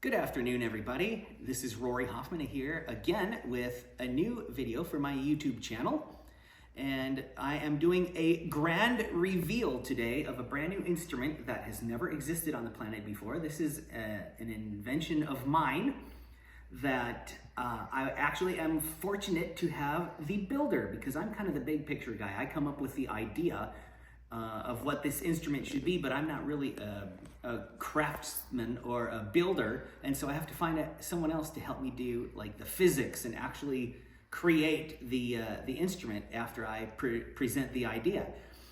Good afternoon, everybody. This is Rory Hoffman here again with a new video for my YouTube channel. And I am doing a grand reveal today of a brand new instrument that has never existed on the planet before. This is an invention of mine that I actually am fortunate to have the builder, because I'm kind of the big picture guy. I come up with the idea of what this instrument should be, but I'm not really a craftsman or a builder, and so I have to find someone else to help me do like the physics and actually create the instrument after I present the idea.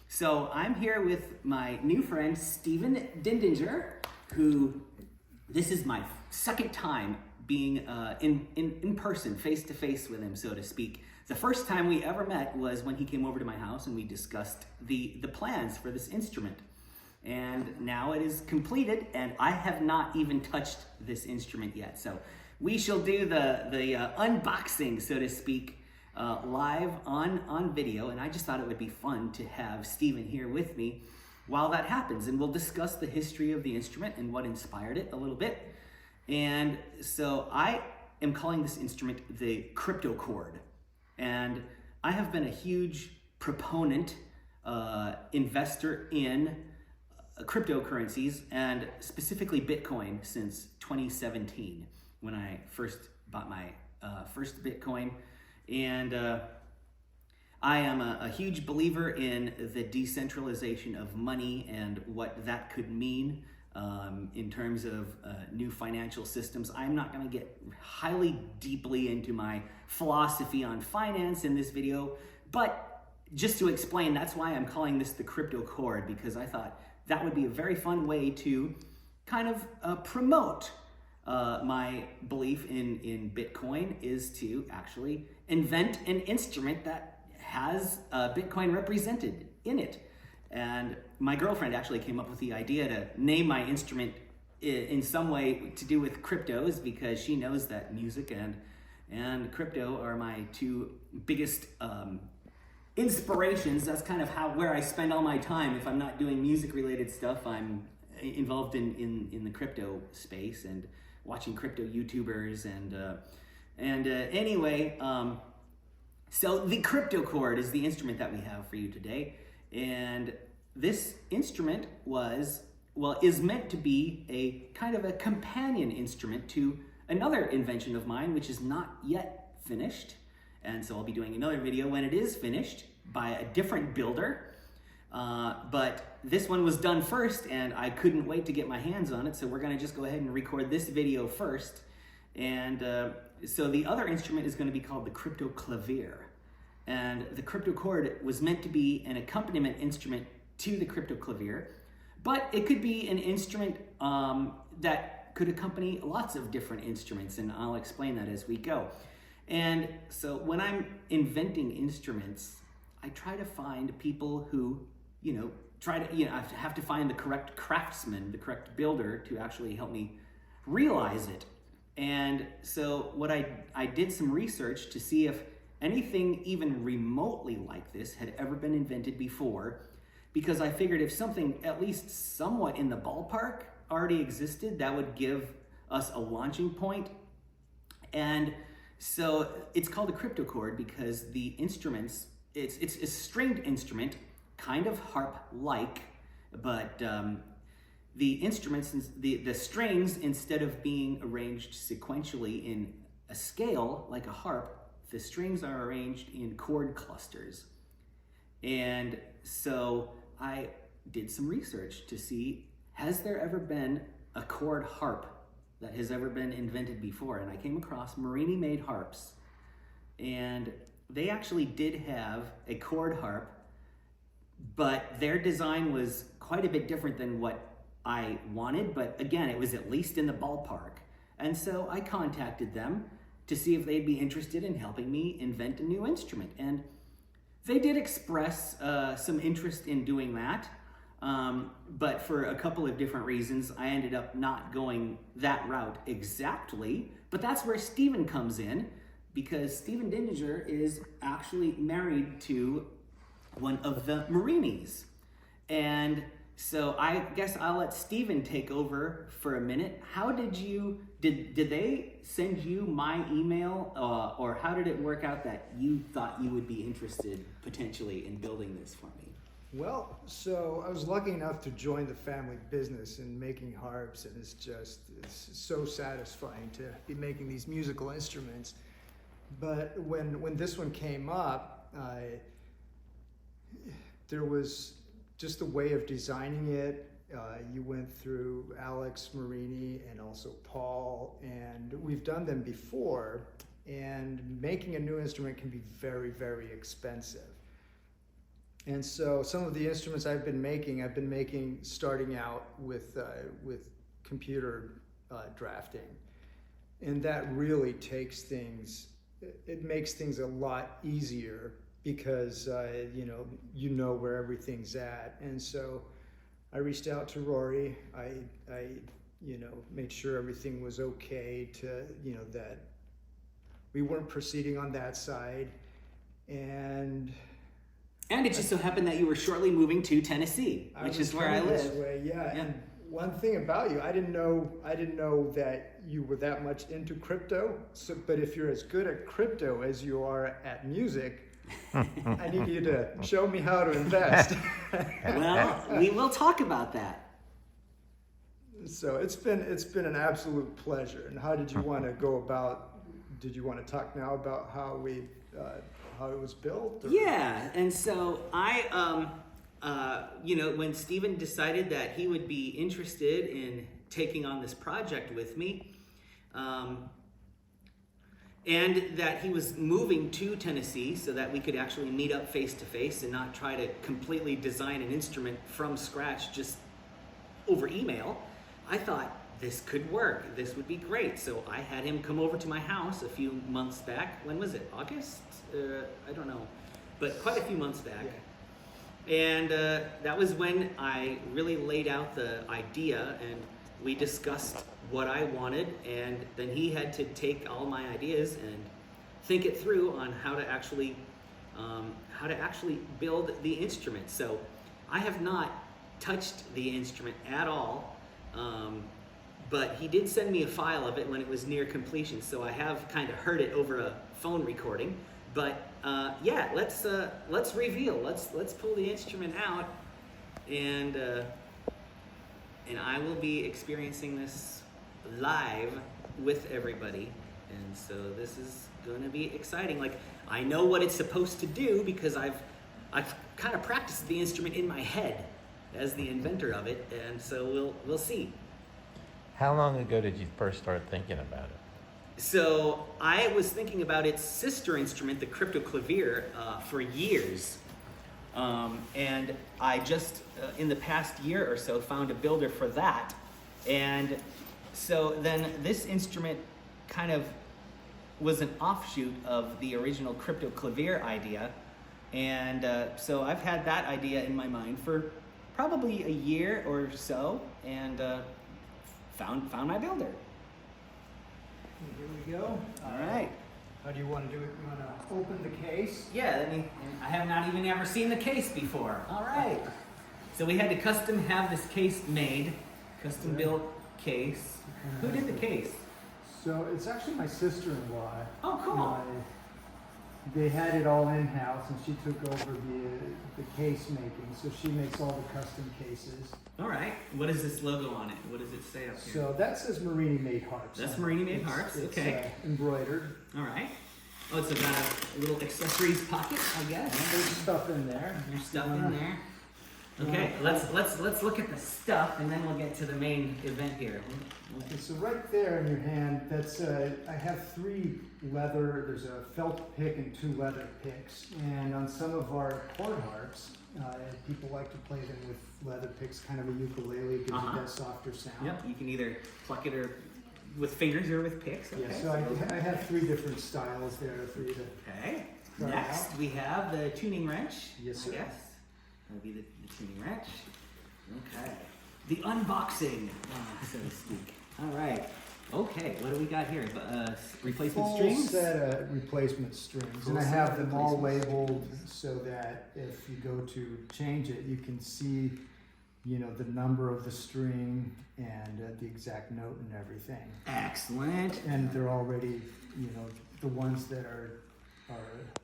So I'm here with my new friend Steven Dindinger, who this is my second time being in person, face to face with him, so to speak. The first time we ever met was when he came over to my house and we discussed the plans for this instrument. And now it is completed, and I have not even touched this instrument yet. So we shall do the unboxing, so to speak, live on video. And I just thought it would be fun to have Steven here with me while that happens. And we'll discuss the history of the instrument and what inspired it a little bit. And so I am calling this instrument the CryptoChord. And I have been a huge proponent, investor in cryptocurrencies, and specifically Bitcoin, since 2017, when I first bought my first Bitcoin. And I am a huge believer in the decentralization of money and what that could mean in terms of new financial systems. I'm not going to get highly deeply into my philosophy on finance in this video, but just to explain, that's why I'm calling this the CryptoChord, because I thought that would be a very fun way to kind of promote my belief in Bitcoin, is to actually invent an instrument that has Bitcoin represented in it. And my girlfriend actually came up with the idea to name my instrument in some way to do with cryptos, because she knows that music and crypto are my two biggest inspirations. That's kind of where I spend all my time. If I'm not doing music related stuff, I'm involved in the crypto space and watching crypto YouTubers anyway, so the CryptoChord is the instrument that we have for you today. And this instrument is meant to be a kind of a companion instrument to another invention of mine, which is not yet finished. And so I'll be doing another video when it is finished by a different builder. But this one was done first, and I couldn't wait to get my hands on it. So we're gonna just go ahead and record this video first. And so the other instrument is gonna be called the CryptoClavier. And the CryptoChord was meant to be an accompaniment instrument to the CryptoClavier, but it could be an instrument that could accompany lots of different instruments, and I'll explain that as we go. And so when I'm inventing instruments, I try to find people who, I have to find the correct craftsman, the correct builder to actually help me realize it. And so what I did some research to see if anything even remotely like this had ever been invented before, because I figured if something at least somewhat in the ballpark already existed, that would give us a launching point. And so it's called a CryptoChord because the instruments, it's a stringed instrument, kind of harp-like, but the instruments, the strings, instead of being arranged sequentially in a scale like a harp, the strings are arranged in chord clusters. And so I did some research to see, has there ever been a chord harp that has ever been invented before? And I came across Marini-made harps, and they actually did have a chord harp, but their design was quite a bit different than what I wanted, but again, it was at least in the ballpark. And so I contacted them to see if they'd be interested in helping me invent a new instrument. And they did express some interest in doing that, but for a couple of different reasons, I ended up not going that route exactly. But that's where Steven comes in, because Steven Dindinger is actually married to one of the Marinis. And So I guess I'll let Steven take over for a minute. How did they send you my email, or how did it work out that you thought you would be interested potentially in building this for me? Well, so I was lucky enough to join the family business in making harps, and it's so satisfying to be making these musical instruments. But when this one came up, there was just a way of designing it. You went through Alex Marini and also Paul, and we've done them before, and making a new instrument can be very, very expensive. And so some of the instruments I've been making starting out with computer drafting, and that really takes things, it makes things a lot easier because you know where everything's at. And so I reached out to Rory. I made sure everything was okay, to that we weren't proceeding on that side, and it just so happened that you were shortly moving to Tennessee, which is where I live. Yeah. And one thing about you, I didn't know that you were that much into crypto. So, but if you're as good at crypto as you are at music, I need you to show me how to invest. Well, we will talk about that. So it's been an absolute pleasure. And how did you want to go about? Did you want to talk now about how it was built? Or? Yeah, and so I, when Steven decided that he would be interested in taking on this project with me, and that he was moving to Tennessee so that we could actually meet up face to face and not try to completely design an instrument from scratch just over email, I thought this could work. This would be great. So I had him come over to my house a few months back. When was it? August? I don't know, but quite a few months back. Yeah. And that was when I really laid out the idea, and we discussed what I wanted, and then he had to take all my ideas and think it through on how to actually build the instrument. So I have not touched the instrument at all, but he did send me a file of it when it was near completion, so I have kind of heard it over a phone recording. But yeah, let's reveal. Let's pull the instrument out, and I will be experiencing this live with everybody, and so this is going to be exciting. Like, I know what it's supposed to do because I've kind of practiced the instrument in my head as the inventor of it, and so we'll see. How long ago did you first start thinking about it? So I was thinking about its sister instrument, the CryptoChord, for years. And I just, in the past year or so, found a builder for that. And so then this instrument kind of was an offshoot of the original CryptoChord idea. And so I've had that idea in my mind for probably a year or so, and found my builder. Here we go. All right. How do you want to do it? You want to open the case? Yeah, I have not even ever seen the case before. All right. So we had to custom have this case made, custom built case. Who did the case? So it's actually my sister-in-law. Oh, cool. They had it all in-house, and she took over the case making. So she makes all the custom cases. All right. What is this logo on it? What does it say up here? So that says Marini Made Harps. That's Marini Made Harps. Okay. It's embroidered. All right. Oh, it's got a little accessories pocket, I guess. And there's stuff in there. There's stuff in there. Okay, let's look at the stuff, and then we'll get to the main event here. Okay, so right there in your hand, that's I have 3 leather. There's a felt pick and 2 leather picks. And on some of our chord harps, people like to play them with leather picks, kind of a ukulele, gives you that softer sound. Yep, you can either pluck it or with fingers or with picks. Okay. Yeah, so I have 3 different styles there for you to. Okay. Next, we have the tuning wrench. Yes, sir. I guess that'll be the tuning wrench. Okay. The unboxing, so to speak. All right. Okay, what do we got here? Replacement strings? Full set of replacement strings, and I have them all labeled so that if you go to change it, you can see you know, the number of the string and the exact note and everything. Excellent. And they're already, you know, the ones that are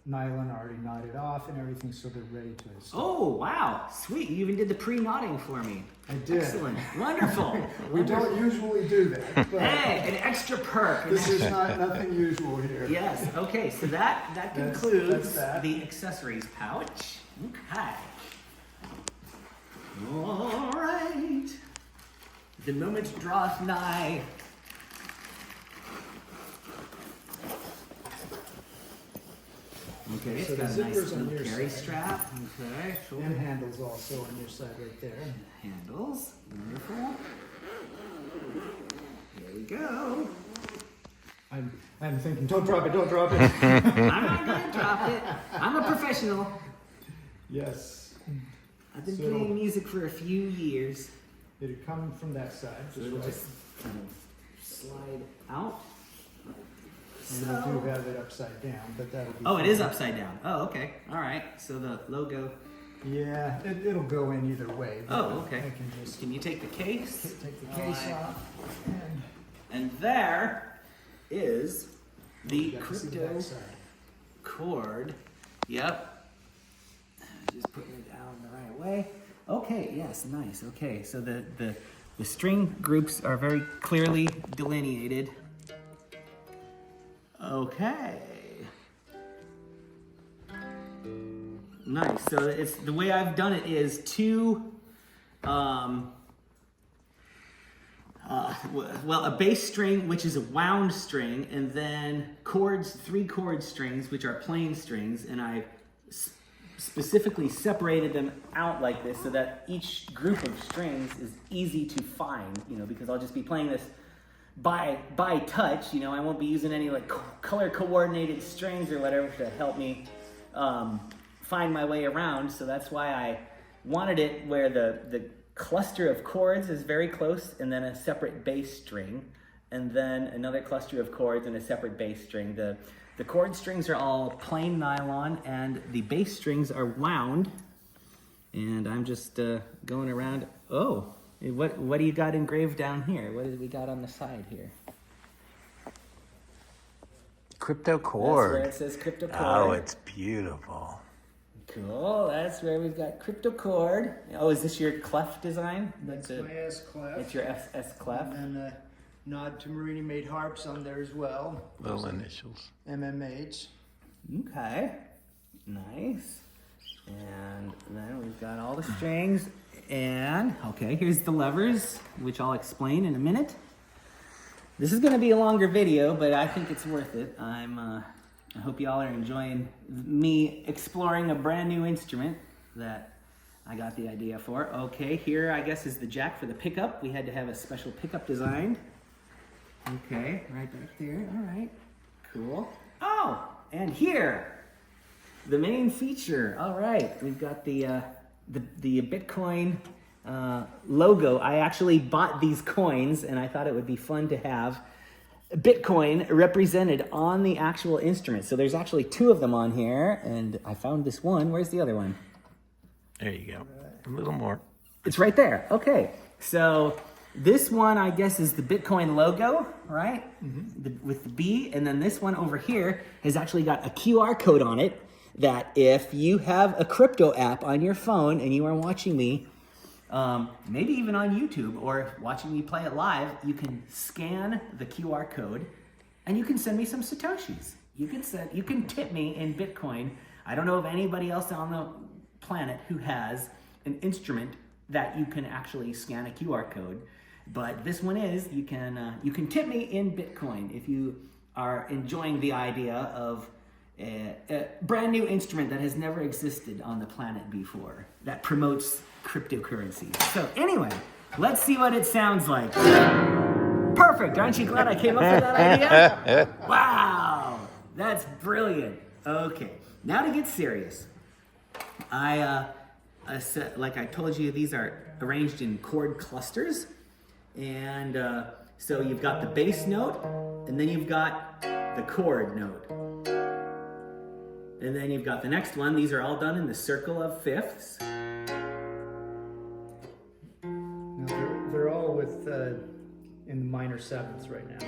nylon are already knotted off and everything, so they're ready to install. Oh, wow. Sweet. You even did the pre-knotting for me. I did. Excellent. Wonderful. We don't usually do that. But Hey, an extra perk. this is nothing usual here. Yes. Okay, so that That's concludes that. the accessories pouch. Okay. All right. The moment draweth nigh. Okay, it's So the got a nice zipper's on little your carry side. strap. Okay, And shoulder handles also on your side right there. handles. Wonderful. Here we go. I'm thinking, don't drop it, don't drop it. I'm not going to drop it. I'm a professional. Yes. I've been So playing music for a few years. It'll come from that side. So Just it'll right. just kind of slide out. And we do have it upside down, but that'll be Oh, it fine. is upside down. Oh, okay. All right. So the logo. Yeah, it'll go in either way. but Oh, okay. I can just Can you take the case? take the case Alright. off and And there is the you got to see the back side. CryptoChord. Yep. Just putting it down the right way. Okay, yes, nice. Okay, so the string groups are very clearly delineated. Okay. Nice. So it's the way I've done it is two well, a bass string, which is a wound string, and then chords, 3 chord strings, which are plain strings, and I specifically separated them out like this so that each group of strings is easy to find, you know, because I'll just be playing this by touch, you know, I won't be using any like color coordinated strings or whatever to help me find my way around. So that's why I wanted it where the cluster of chords is very close, and then a separate bass string, and then another cluster of chords and a separate bass string. The chord strings are all plain nylon, and the bass strings are wound. And I'm just going around. Oh, what do you got engraved down here? What do we got on the side here? CryptoChord. That's where it says CryptoChord. Oh, it's beautiful. Cool. That's where we've got CryptoChord. Oh, is this your clef design? That's my S clef. That's your S clef. And then a nod to Marini made harps on there as well. Little initials. MMH. Okay. Nice. And then we've got all the strings. And, okay, here's the levers, which I'll explain in a minute. This is going to be a longer video, but I think it's worth it. I hope y'all are enjoying me exploring a brand new instrument that I got the idea for. Okay, here I guess is the jack for the pickup. We had to have a special pickup designed. Okay, right back there. All right, cool. Oh, and here, the main feature. All right, we've got the Bitcoin logo. I actually bought these coins, and I thought it would be fun to have Bitcoin represented on the actual instrument. So there's actually 2 of them on here, and I found this one. Where's the other one? There you go. A little more. It's right there. Okay, so this one I guess is the Bitcoin logo, right? With the B, and then this one over here has actually got a QR code on it that if you have a crypto app on your phone and you are watching me, maybe even on YouTube or watching me play it live, you can scan the QR code and you can send me some Satoshis. You can tip me in Bitcoin. I don't know of anybody else on the planet who has an instrument that you can actually scan a QR code, but this one is, you can tip me in Bitcoin if you are enjoying the idea of a brand new instrument that has never existed on the planet before that promotes cryptocurrency. So anyway, let's see what it sounds like. Perfect. Aren't you glad I came up with that idea? Wow, that's brilliant. Okay, now to get serious. I said, like I told you, these are arranged in chord clusters, and so you've got the bass note, and then you've got the chord note. And then you've got the next one. These are all done in the circle of fifths. in the minor sevenths right now.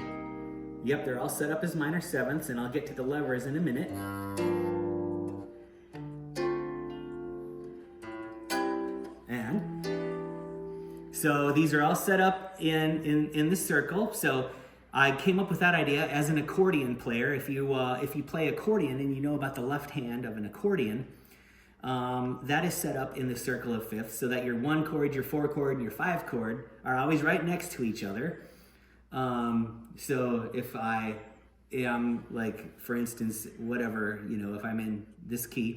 Yep, they're all set up as minor sevenths, and I'll get to the levers in a minute. And so these are all set up in the circle. So I came up with that idea as an accordion player. If you play accordion and you know about the left hand of an accordion, that is set up in the circle of fifths so that your 1 chord, your 4 chord, and your 5 chord are always right next to each other. So if I am, like, for instance, whatever, you know, if I'm in this key,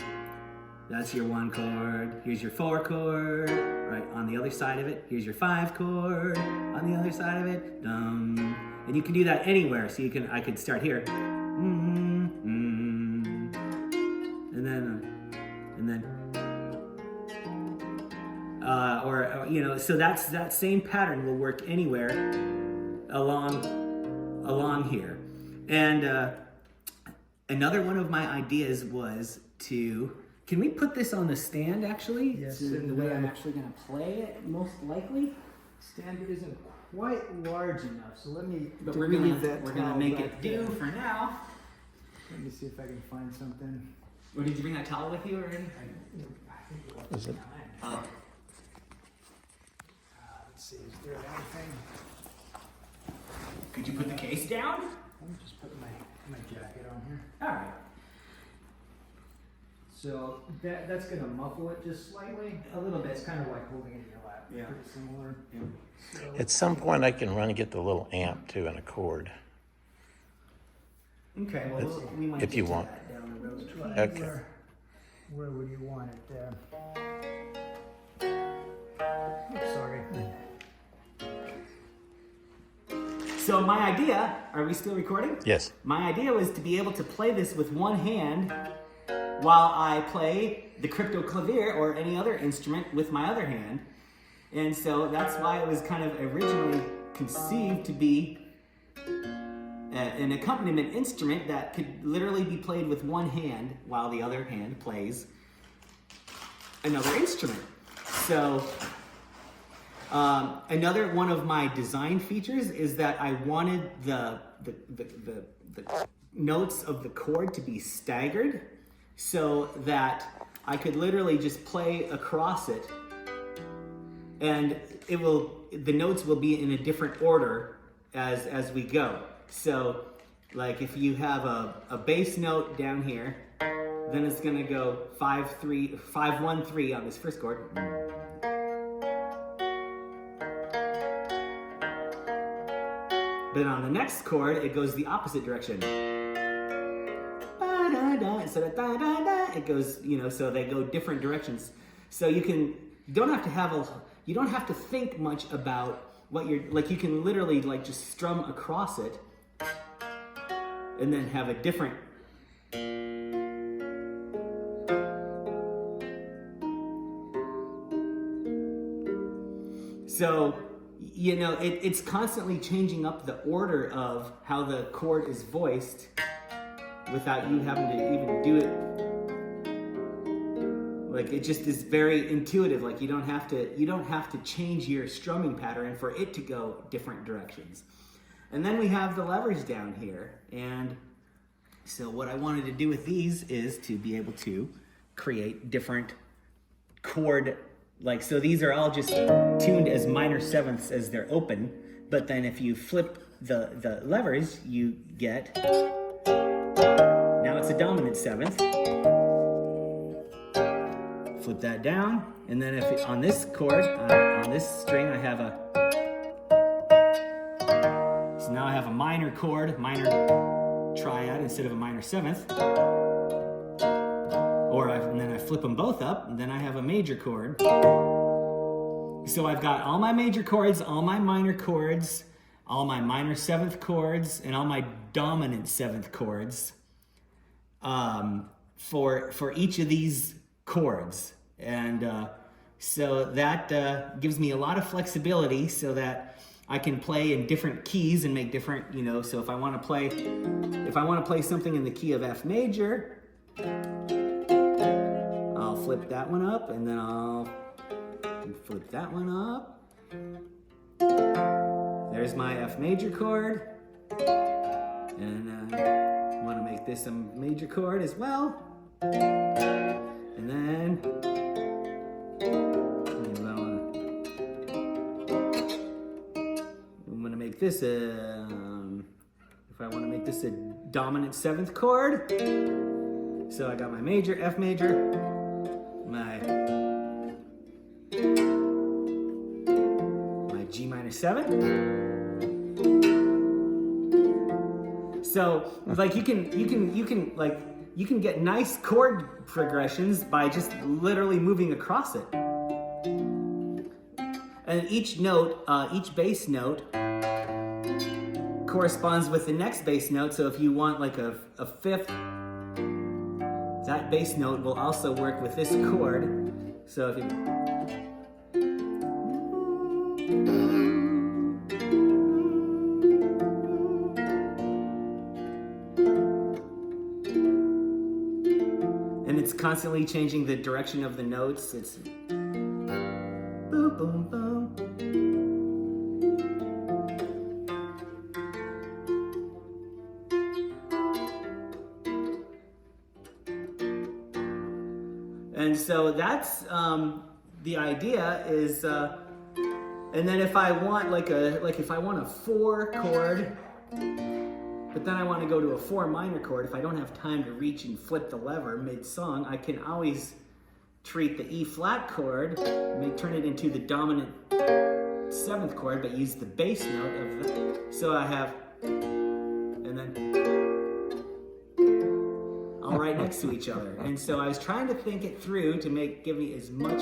that's your 1 chord, here's your 4 chord, right on the other side of it, here's your 5 chord, on the other side of it, and you can do that anywhere. So I could start here, and then, or you know, so that same pattern will work anywhere along here. And another one of my ideas was to, can we put this on the stand actually? Yes. So the way I'm actually going to play it, most likely. Standard isn't quite large enough, so let me. But we're gonna make it do for now. Let me see if I can find something. Or did you bring that towel with you or anything? I think it Is it? Oh. Let's see, is there anything? Could you put the case down? Let me just put my jacket on here. All right. So that's gonna muffle it just slightly. A little bit. It's kind of like holding it in your lap. Yeah. Pretty similar. Yeah. So, At some point, I can run and get the little amp too and a cord. Okay, well, we might if get you to want. that down the road. try Okay. Where would you want it? Oops, sorry. So my idea, are we still recording? Yes. My idea was to be able to play this with one hand while I play the CryptoChord or any other instrument with my other hand. And so that's why it was kind of originally conceived to be an accompaniment instrument that could literally be played with one hand while the other hand plays another instrument. So another one of my design features is that I wanted the notes of the chord to be staggered so that I could literally just play across it, and the notes will be in a different order as we go. So like if you have a bass note down here, then it's gonna go 5-3, 5-1-3 on this first chord. Then on the next chord, it goes the opposite direction. Instead of da-da-da, it goes, you know, so they go different directions. So you don't have to think much about what you're, like you can literally like just strum across it and then have a different. So, you know, it's constantly changing up the order of how the chord is voiced without you having to even do it. Like it just is very intuitive. Like you don't have to change your strumming pattern for it to go different directions. And then we have the levers down here. And so what I wanted to do with these is to be able to create different chord, like, so these are all just tuned as minor sevenths as they're open. But then if you flip the levers, you get, now it's a dominant seventh. Flip that down, and then if on this chord, on this string, I have so now I have a minor chord, minor triad instead of a minor seventh. And then I flip them both up, and then I have a major chord. So I've got all my major chords, all my minor chords, all my minor seventh chords, and all my dominant seventh chords for each of these chords. And so that gives me a lot of flexibility so that I can play in different keys and make different, you know, so if I want to play something in the key of F major, I'll flip that one up, and then I'll flip that one up. There's my F major chord. And I want to make this a major chord as well. And then I'm going to make this a, if I want to make this a dominant 7th chord. So I got my major, F major, my G minor 7. So like you can get nice chord progressions by just literally moving across it. And each note, each bass note corresponds with the next bass note. So if you want like a 5th, that bass note will also work with this chord. So if you and it's constantly changing the direction of the notes. It's boom, boom, boom. And so that's the idea is, and then if I want if I want a 4 chord, but then I want to go to a 4 minor chord, if I don't have time to reach and flip the lever mid-song, I can always treat the E flat chord, turn it into the dominant 7th chord, but use the bass note of the, so I have, and then all right next to each other. And so I was trying to think it through to give me as much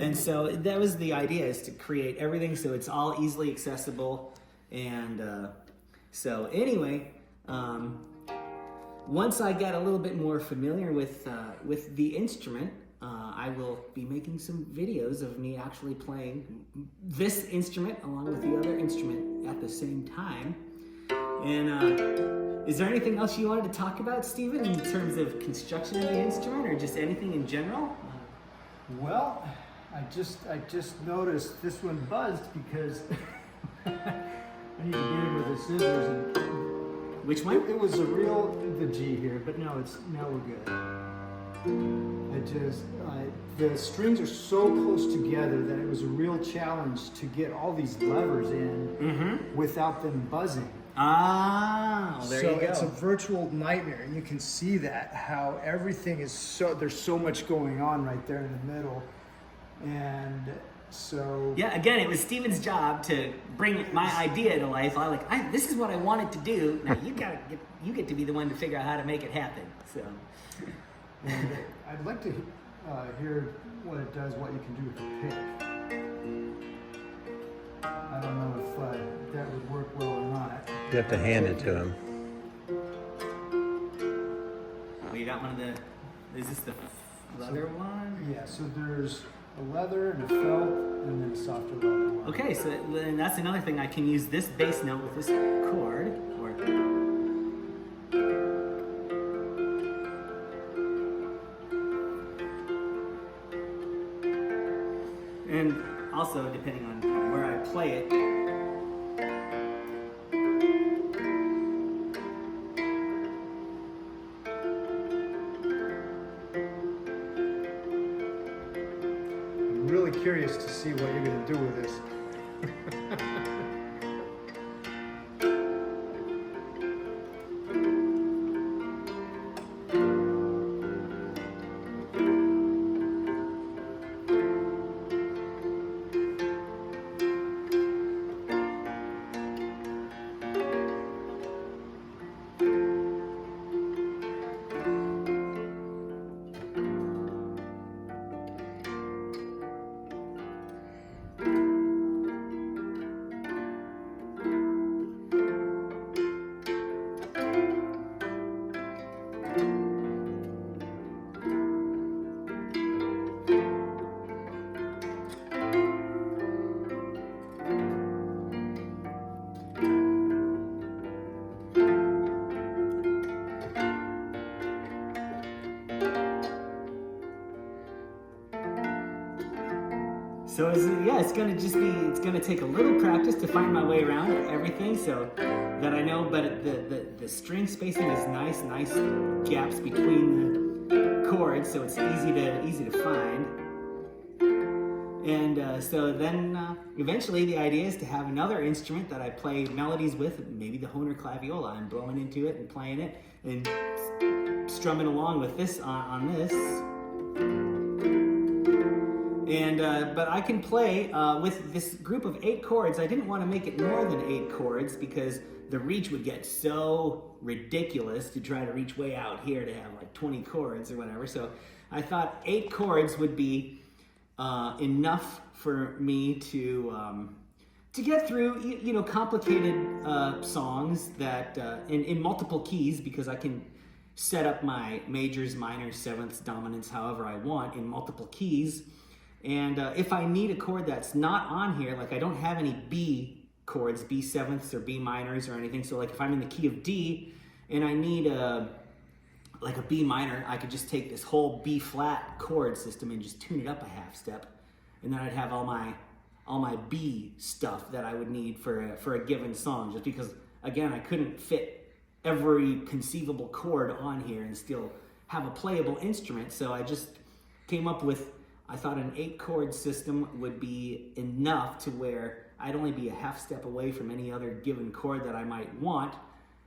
And so that was the idea, is to create everything so it's all easily accessible. And so anyway, once I get a little bit more familiar with the instrument, I will be making some videos of me actually playing this instrument along with the other instrument at the same time. And is there anything else you wanted to talk about, Stephen, in terms of construction of the instrument, or just anything in general? Well, I just noticed this one buzzed because I need to get in with the scissors. And which one? It was the G here, but now we're good. The strings are so close together that it was a real challenge to get all these levers in without them buzzing. Ah, well, there you go. So it's a virtual nightmare, and you can see that how everything is there's so much going on right there in the middle. And so yeah, again, it was Steven's job to bring my idea to life. This is what I wanted to do. Now you get to be the one to figure out how to make it happen. So, and I'd like to hear what it does, what you can do with the pick. I don't know if that would work well or not. You have to hand it to him. Oh, you got one of the. Is this the leather one? Yeah. So there's a leather and a felt, and then a softer leather one. Okay, so then that's another thing. I can use this bass note with this chord, or and also depending on where I play it. Really curious to see what you're going to do with this. So it's gonna take a little practice to find my way around everything, so that I know. But the string spacing is nice gaps between the chords, so it's easy to find. And so then eventually the idea is to have another instrument that I play melodies with, maybe the Hohner claviola. I'm blowing into it and playing it and strumming along with this on this. And but I can play with this group of 8 chords. I didn't want to make it more than 8 chords because the reach would get so ridiculous to try to reach way out here to have like 20 chords or whatever. So I thought 8 chords would be enough for me to get through, complicated songs that in multiple keys, because I can set up my majors, minors, sevenths, dominants, however I want in multiple keys. And if I need a chord that's not on here, like I don't have any B chords, B sevenths or B minors or anything. So like if I'm in the key of D and I need like a B minor, I could just take this whole B flat chord system and just tune it up a half step, and then I'd have all my B stuff that I would need for a given song. Just because, again, I couldn't fit every conceivable chord on here and still have a playable instrument. So I just came up with, I thought an 8 chord system would be enough to where I'd only be a half step away from any other given chord that I might want.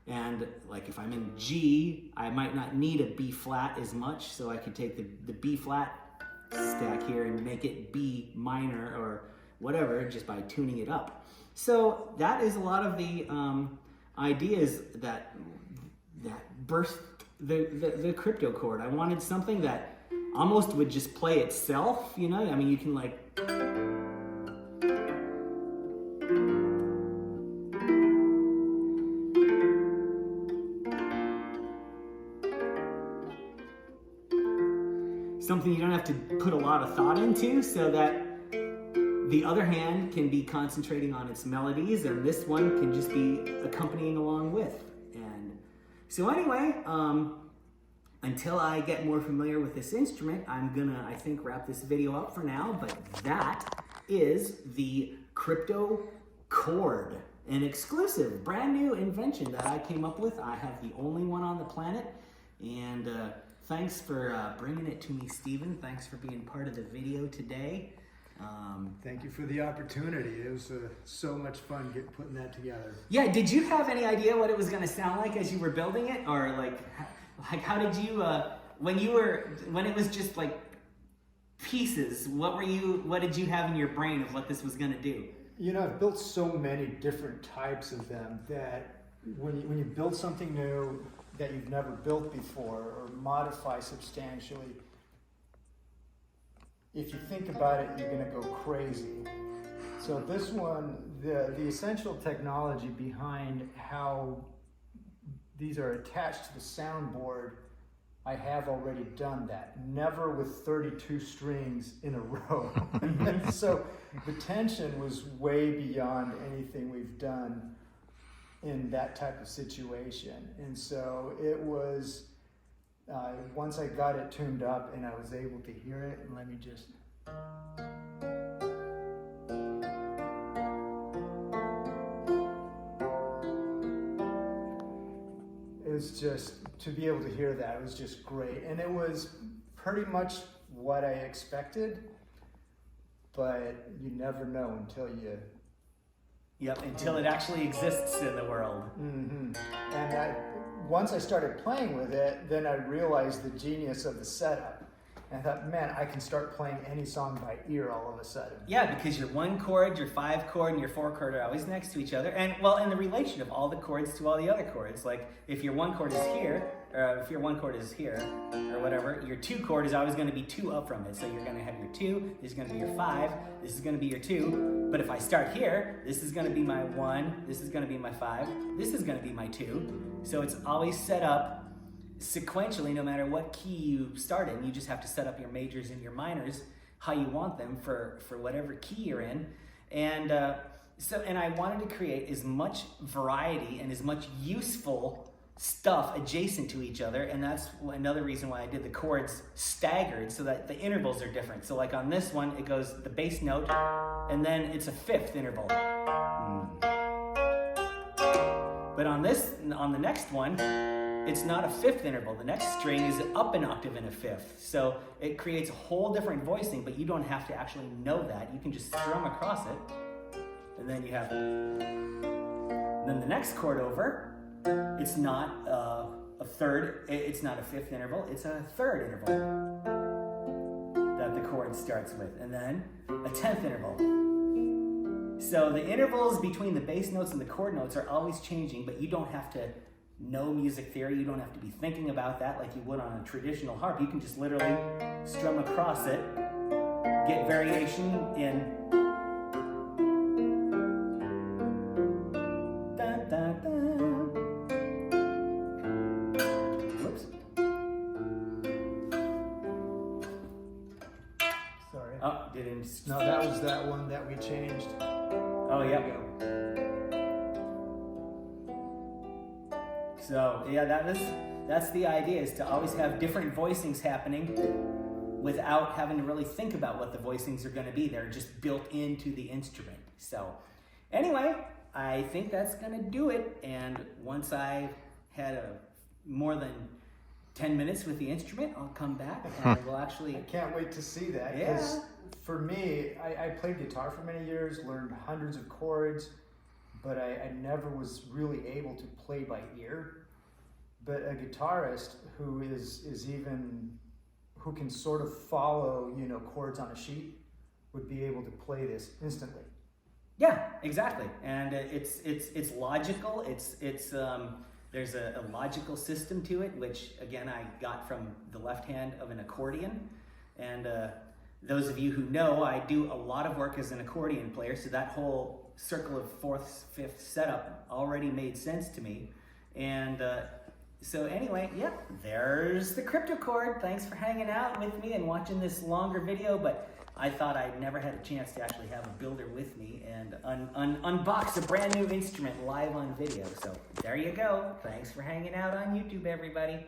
And like if I'm in G, I might not need a B flat as much, so I could take the B flat stack here and make it B minor or whatever just by tuning it up. So that is a lot of the ideas that birthed the CryptoChord. I wanted something that almost would just play itself, I mean, you can like... something you don't have to put a lot of thought into, so that the other hand can be concentrating on its melodies and this one can just be accompanying along with. And so anyway, until I get more familiar with this instrument, I'm gonna, I think, wrap this video up for now. But that is the CryptoChord, an exclusive, brand new invention that I came up with. I have the only one on the planet. And thanks for bringing it to me, Stephen. Thanks for being part of the video today. Thank you for the opportunity. It was so much fun putting that together. Yeah, did you have any idea what it was going to sound like as you were building it? Or like how did you, when it was just like pieces, what did you have in your brain of what this was going to do? I've built so many different types of them that when you build something new that you've never built before or modify substantially, if you think about it, you're going to go crazy. So this one, the essential technology behind how these are attached to the soundboard, I have already done that. Never with 32 strings in a row. So the tension was way beyond anything we've done in that type of situation. And so it was, once I got it tuned up and I was able to hear it, and let me just... It was just, to be able to hear that, it was just great. And it was pretty much what I expected, but you never know until you... Yep, until it actually exists in the world. Mm-hmm. And once I started playing with it, then I realized the genius of the setup. And I thought, man, I can start playing any song by ear all of a sudden. Yeah, because your 1 chord, your 5 chord, and your 4 chord are always next to each other. And well, in the relation of all the chords to all the other chords, like if your 1 chord is here, or if your 1 chord is here, or whatever, your 2 chord is always going to be 2 up from it. So you're going to have your 2, this is going to be your 5, this is going to be your 2. But if I start here, this is going to be my 1, this is going to be my 5, this is going to be my 2. So it's always set up sequentially, no matter what key you start in. You just have to set up your majors and your minors how you want them for whatever key you're in. And I wanted to create as much variety and as much useful stuff adjacent to each other, and that's another reason why I did the chords staggered so that the intervals are different. So like on this one, it goes the bass note, and then it's a fifth interval. But on the next one, it's not a fifth interval. The next string is up an octave and a fifth. So it creates a whole different voicing, but you don't have to actually know that. You can just strum across it, and then you have, then the next chord over, it's not it's not a fifth interval, it's a third interval that the chord starts with, and then a 10th interval. So the intervals between the bass notes and the chord notes are always changing, but you don't have to know music theory, you don't have to be thinking about that like you would on a traditional harp. You can just literally strum across it, get variation in dun, dun, dun. Whoops. Sorry. Oh, didn't. No, that was that one that we changed. Oh, yeah. So yeah, that's the idea, is to always have different voicings happening without having to really think about what the voicings are going to be. They're just built into the instrument. So anyway, I think that's going to do it. And once I had more than 10 minutes with the instrument, I'll come back and we'll actually... I can't wait to see that. Yeah. For me, I played guitar for many years, learned hundreds of chords, but I never was really able to play by ear. But a guitarist who who can sort of follow, chords on a sheet would be able to play this instantly. Yeah, exactly. And it's logical. There's a logical system to it, which again I got from the left hand of an accordion. And those of you who know, I do a lot of work as an accordion player, so that whole circle of fourths, fifths setup already made sense to me. And so anyway, yep, there's the CryptoChord. Thanks for hanging out with me and watching this longer video, but I thought I'd never had a chance to actually have a builder with me and unbox a brand new instrument live on video. So there you go. Thanks for hanging out on YouTube, everybody.